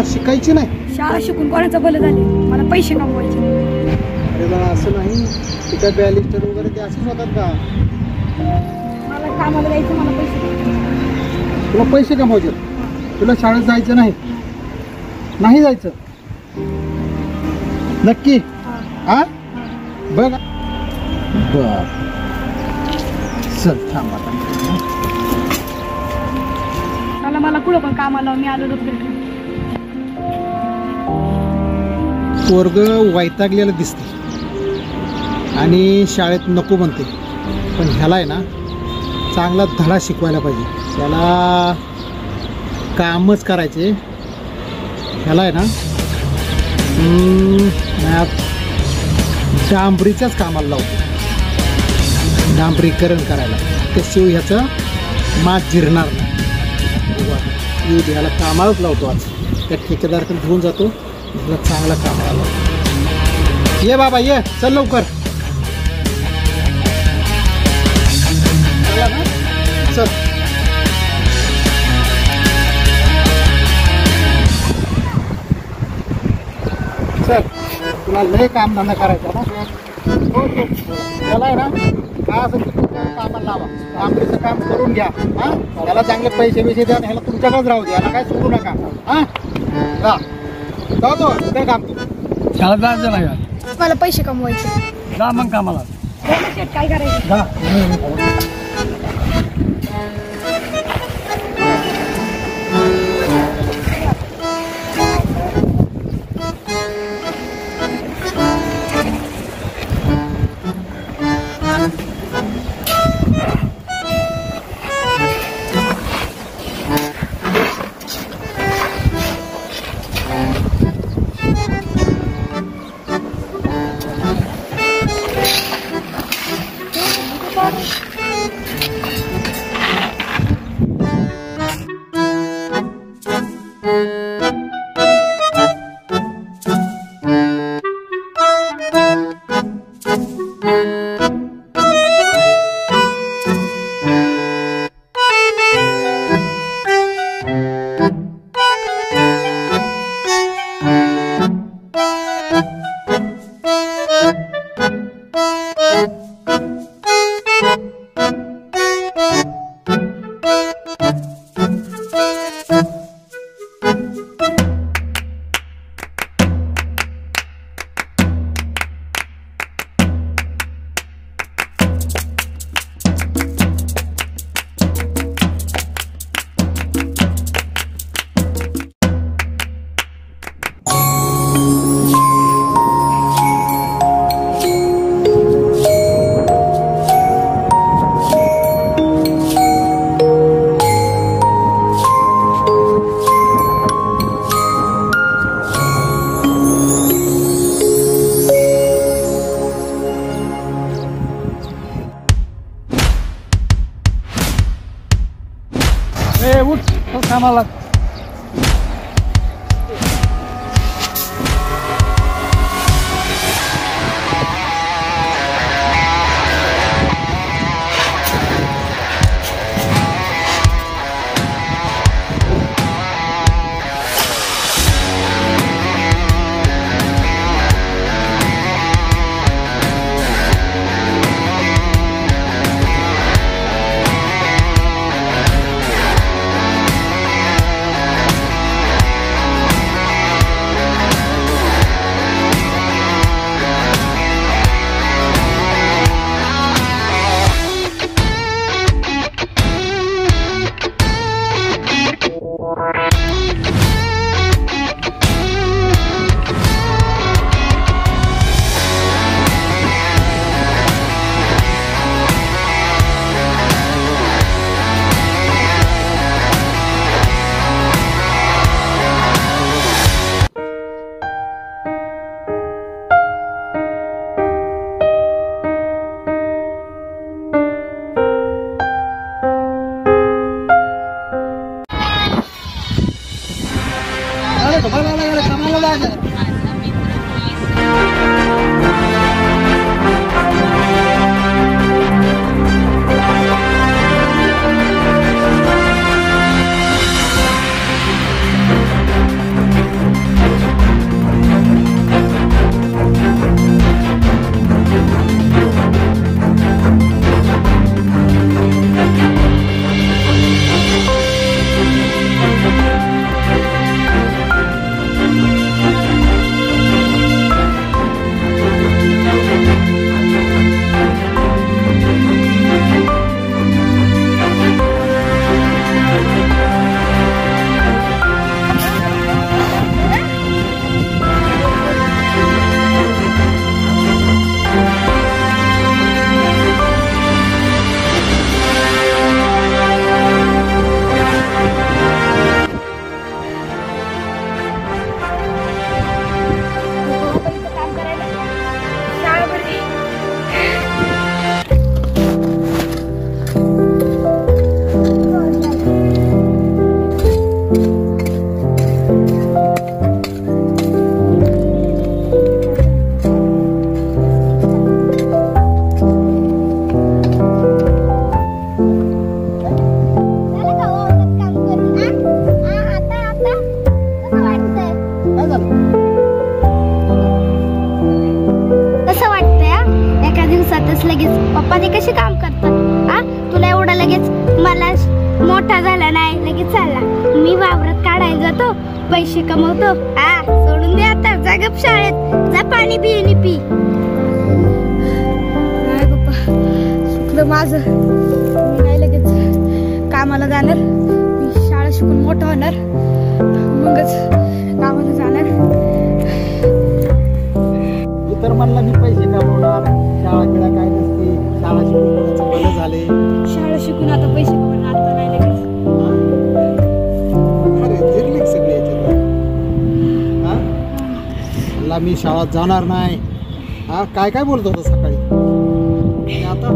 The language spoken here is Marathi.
शाळा शिकायची नाही? शाळा शिकून कोणाचं भलं झाले, मला पैसे कमवायचे. अरे बाळा असं नाही, ते काय बॅलिस्टर वगैरे ते असंच होतात का? मला कामाला जायचं, मला पैसे. तुला पैसे कमवायचे, तुला शाळेत जायचं नाही? नाही जायचं नक्की? हा बघ बर चल थांब आता. मला कुठं पण कामाला मी आलो होतो. पोरग वैतागलेलं दिसते आणि शाळेत नको म्हणते, पण ह्याला आहे ना चांगला धडा शिकवायला पाहिजे. त्याला कामच करायचे. ह्याला आहे ना डांबरीच्याच कामाला लावतो, डांबरीकरण करायला. त्याशिवाय ह्याचं मात जिरणार नाही. ह्याला कामालाच लावतो. आज त्या ठेकेदारकडे घेऊन जातो, ह्याला चांगला कामाला लावतो. ये बाबा ये, चल लवकर चल. चल तुला लय काम धंदा करायचा ना. हो त्याला आहे ना काय असं कामाला लावा, डांबरीचं काम करून घ्या. हां त्याला चांगले पैसे बिसे द्या, ह्याला तुमच्याकडेच राहू द्या, याला काय सोडू नका. हां जातो ते काम. तू शाळा जायचं नाही, मला पैसे कमवायचे. जा मग कामाला. काय करायचं? उठ कामाला. पप्पा ते कसे काम करतात? हा, तुला एवढं लगेच मला मोठा झाला नाही लगेच चालला. मी वावरात काढायला जातो, पैसे कमवतो. हा, सोडून दे आता, जा गप शाळेत जा, पाणी बिणी पी. नाही पप्पा, चुकलं माझं. मी नाही लगेच कामाला जाणार. मी शाळा शिकून मोठं होणार, मगच कामाला जाणार. मी तर म्हणलं मी पैसे कमवणार, शाळा बिळा काय नसते, शाळा शिकून कोणाचं भलं झाले. शाळा शिकून आता पैसे कमवणार, आता नाही लगेच. अरे जिरले सगळे याच्यात. हा? म्हणला मी शाळेत जाणार नाही. हा, काय काय बोलत होता सकाळी आणि आता